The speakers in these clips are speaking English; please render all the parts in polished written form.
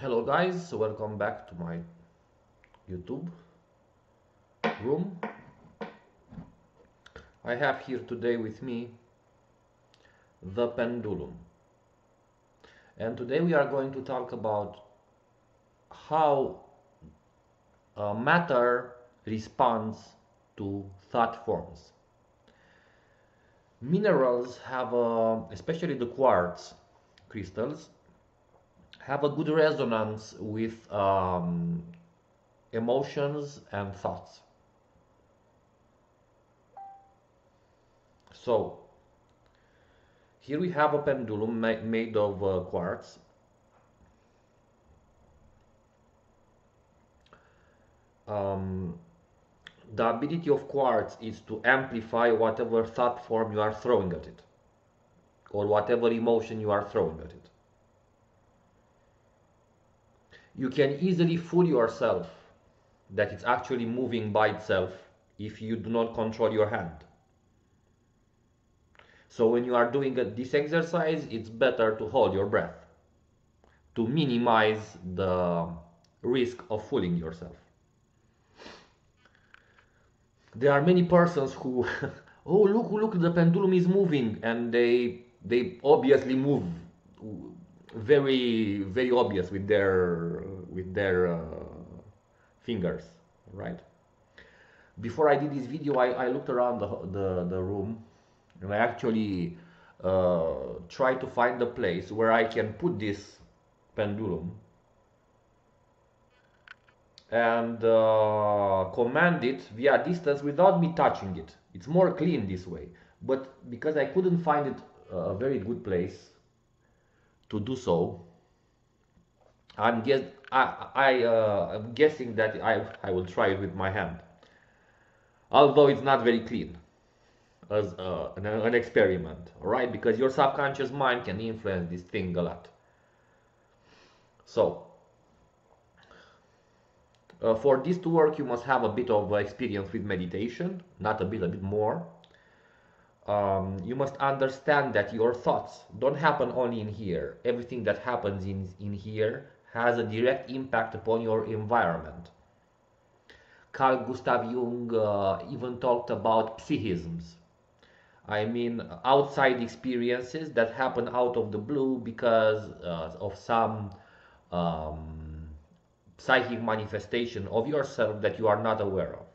Hello guys, welcome back to my YouTube room. I have here today with me the pendulum. And today we are going to talk about how matter responds to thought forms. Minerals have, especially the quartz crystals, have a good resonance with emotions and thoughts. So, here we have a pendulum made of quartz. Um, the ability of quartz is to amplify whatever thought form you are throwing at it, or whatever emotion you are throwing at it. You can easily fool yourself that it's actually moving by itself if you do not control your hand. So when you are doing this exercise, it's better to hold your breath to minimize the risk of fooling yourself. There are many persons who oh look, the pendulum is moving, and they obviously move very obvious with their fingers, right? Before I did this video, I looked around the room, and I actually tried to find a place where I can put this pendulum and command it via distance without me touching it. It's more clean this way. But because I couldn't find it a very good place to do so, I'm guessing that I will try it with my hand. Although it's not very clean as an experiment, alright? Because your subconscious mind can influence this thing a lot. So, for this to work, you must have a bit of experience with meditation, not a bit more. You must understand that your thoughts don't happen only in here. Everything that happens in here has a direct impact upon your environment. Carl Gustav Jung even talked about psychisms. I mean, outside experiences that happen out of the blue because of some psychic manifestation of yourself that you are not aware of.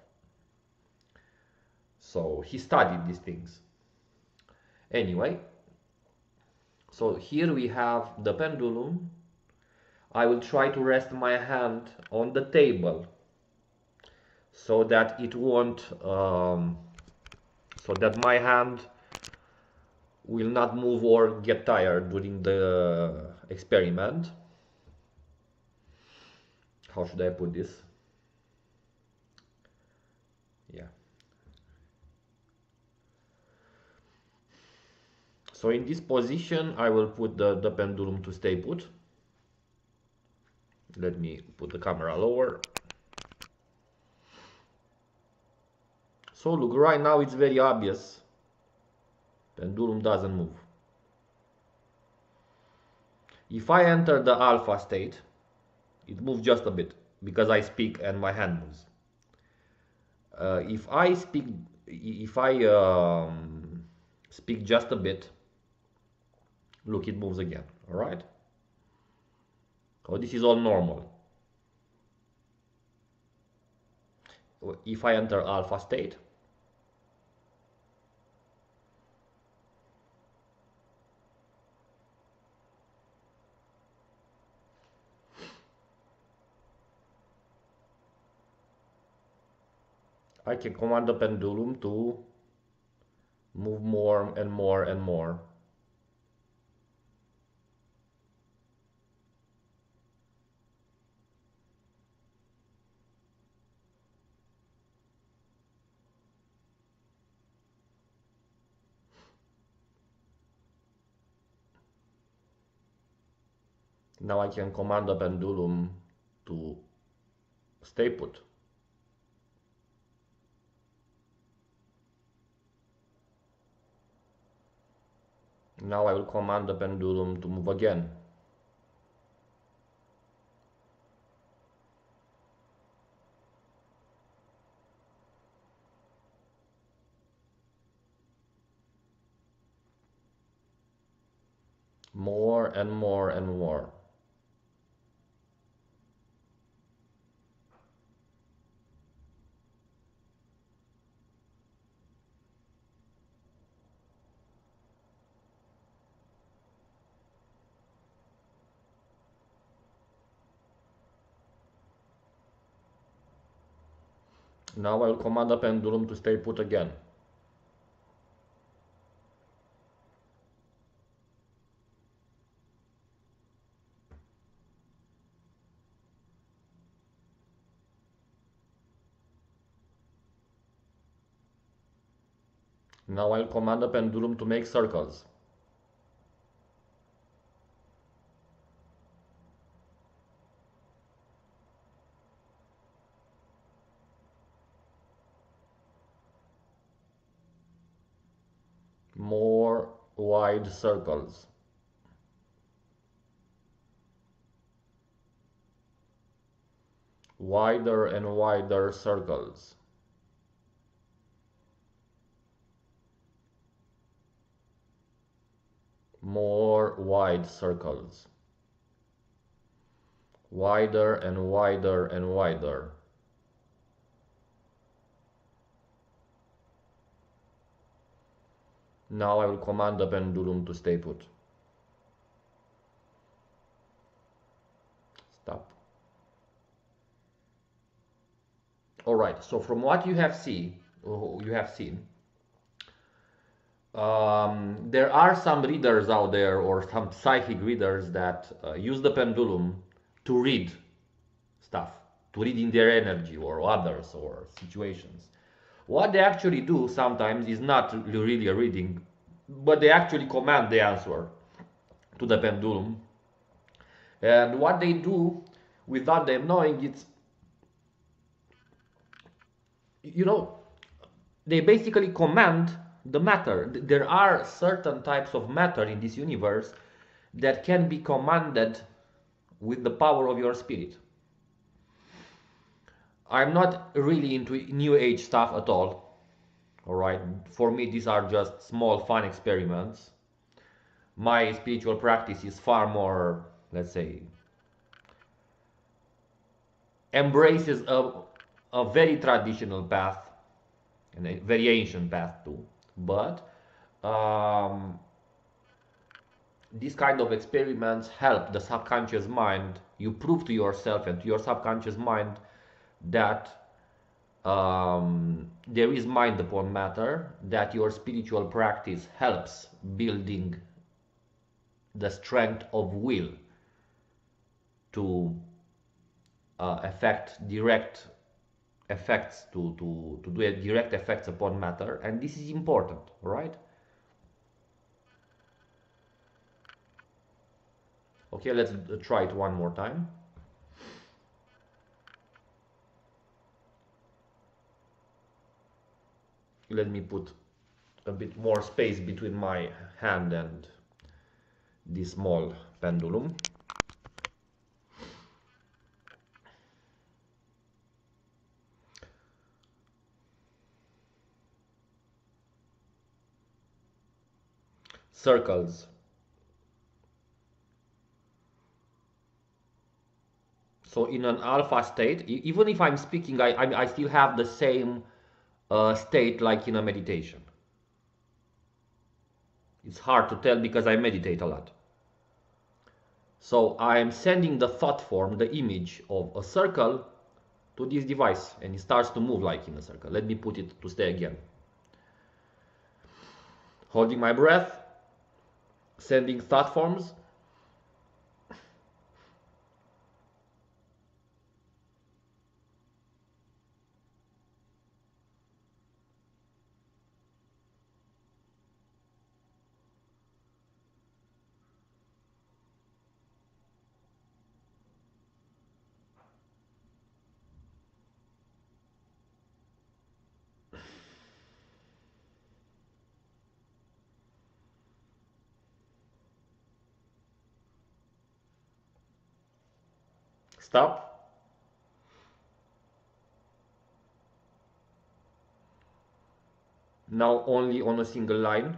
So he studied these things. Anyway, so here we have the pendulum. I will try to rest my hand on the table so that it won't, so that my hand will not move or get tired during the experiment. How should I put this? Yeah. So in this position, I will put the pendulum to stay put. Let me put the camera lower. So look, right now it's very obvious. Pendulum doesn't move. If I enter the alpha state, it moves just a bit because I speak and my hand moves. If I speak just a bit, look, it moves again. All right. Oh, this is all normal. If I enter alpha state, I can command the pendulum to move more and more and more. Now I can command the pendulum to stay put. Now I will command the pendulum to move again. More and more and more. Now I'll command the pendulum to stay put again. Now I'll command the pendulum to make circles. More wide circles. Wider and wider circles. More wide circles. Wider and wider and wider. Now I will command the pendulum to stay put. Stop. Alright, so from what you have seen, there are some readers out there, or some psychic readers, that use the pendulum to read stuff, to read in their energy or others or situations. What they actually do sometimes is not really a reading, but they actually command the answer to the pendulum. And what they do without them knowing, it's, they basically command the matter. There are certain types of matter in this universe that can be commanded with the power of your spirit. I'm not really into new age stuff at all. Alright, for me these are just small fun experiments. My spiritual practice is far more, let's say, embraces a very traditional path, and a very ancient path too. But these kind of experiments help the subconscious mind. You prove to yourself and to your subconscious mind that there is mind upon matter, that your spiritual practice helps building the strength of will to affect direct effects, to do a direct effects upon matter, and this is important, right? Okay, let's try it one more time. Let me put a bit more space between my hand and this small pendulum. Circles. So in an alpha state, even if I'm speaking, I still have the same state like in a meditation. It's hard to tell because I meditate a lot. So I am sending the thought form, the image of a circle, to this device, and it starts to move like in a circle. Let me put it to stay again. Holding my breath, sending thought forms. Stop. Now only on a single line.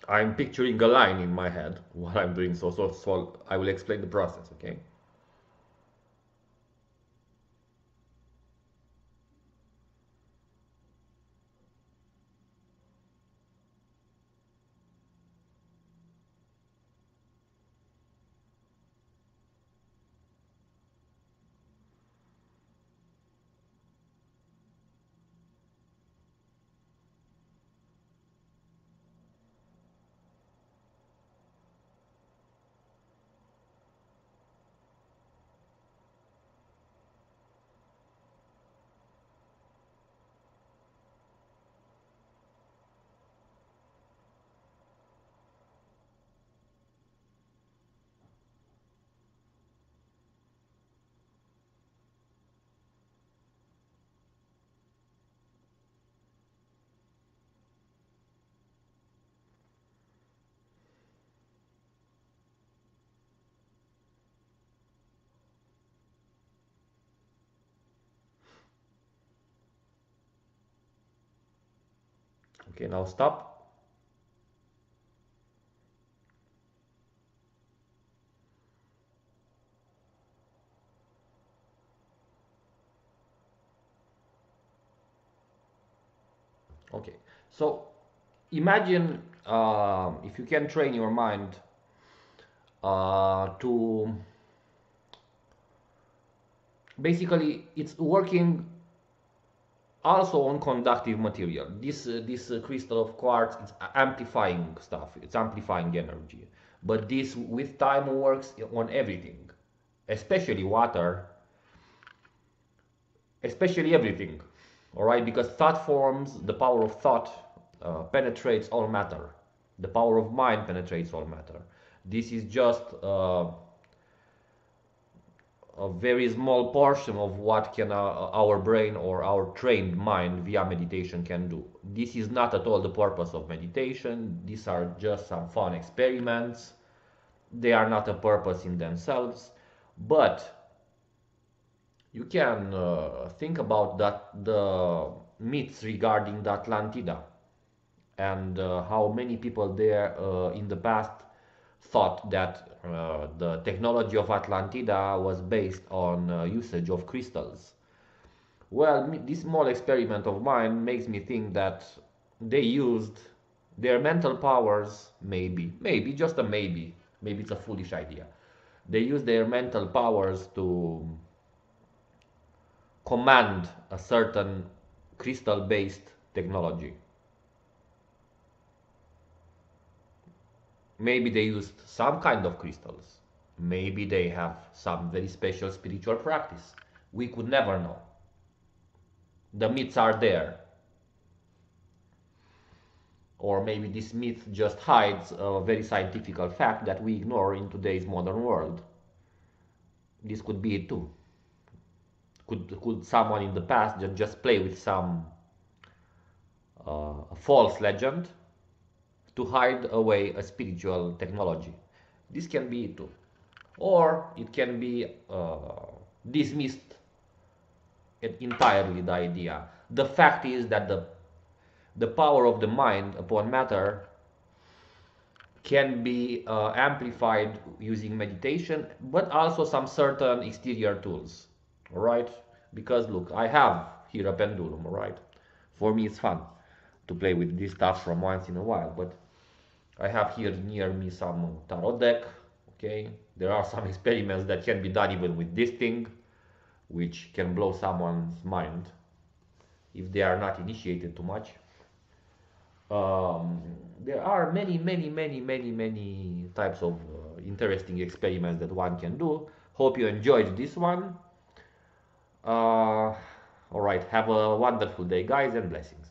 I'm picturing a line in my head while I'm doing so I will explain the process, okay? Okay, now stop. Okay, so imagine if you can train your mind to basically it's working also on conductive material. This crystal of quartz is amplifying stuff. It's amplifying energy. But this with time works on everything, especially water, especially everything. All right, because thought forms, the power of thought penetrates all matter. The power of mind penetrates all matter. This is just a very small portion of what can our brain or our trained mind via meditation can do. This is not at all the purpose of meditation. These are just some fun experiments. They are not a purpose in themselves, but you can think about that the myths regarding the Atlantida and how many people there in the past thought that the technology of Atlantida was based on usage of crystals. Well, this small experiment of mine makes me think that they used their mental powers, maybe, just a maybe it's a foolish idea. They used their mental powers to command a certain crystal-based technology. Maybe they used some kind of crystals. Maybe they have some very special spiritual practice. We could never know. The myths are there. Or maybe this myth just hides a very scientific fact that we ignore in today's modern world. This could be it too. Could someone in the past just play with some false legend to hide away a spiritual technology? This can be it too. Or it can be dismissed entirely, the idea. The fact is that the power of the mind upon matter can be amplified using meditation, but also some certain exterior tools. All right, because look, I have here a pendulum. All right, for me it's fun to play with this stuff from once in a while, but I have here near me some tarot deck. Okay, there are some experiments that can be done even with this thing, which can blow someone's mind if they are not initiated too much. There are many types of interesting experiments that one can do. Hope you enjoyed this one. All right, have a wonderful day, guys, and blessings.